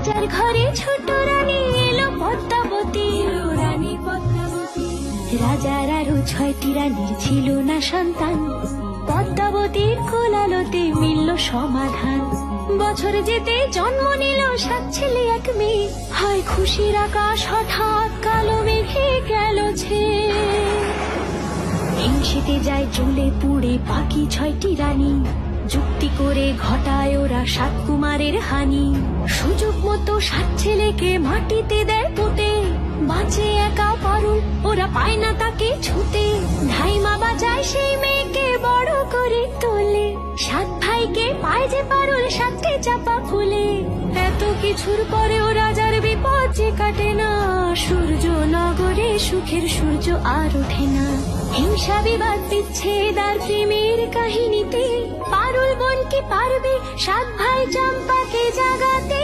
রাজার ঘরে ছোট রানী এলো পদ্মাবতী, রানী পদ্মাবতী। রাজার আরো 6টি রানীর ছিল না সন্তান, পদ্মাবতীর কোলালতে মিলল সমাধান। বছর যেতে জন্ম নিল 7 ছেলে 1 মেয়ে, হয় খুশির আকাশ হঠাৎ কালো মেঘে গেল ছেয়ে। হিংসেতে যায় জ্বলে পুড়ে বাকি 6টি রানী, যুক্তি করে ঘটায় ওরা 7 কুমারের হানি। সুযোগ মতো 7 ছেলেকে মাটিতে দেয় পুঁতে, বাঁচে একা পারুল, ওরা পায় না তাকে ছুতে। ধাইমা বাজায় সেই মেয়েকে বড় করে তোলে, 7 ভাইকে পায় যে পারুল 7টে চাপা ফুলে। এত কিছুর পরেও রাজার বিপদ যে কাটে না, সূর্য নগরে সুখের সূর্য আর ওঠে না। হিংসা বিবাদ বিচ্ছেদ আর প্রেমের কাহিনীতে পারুল বোন কি পারবে 7 ভাই চম্পাকে জাগাতে?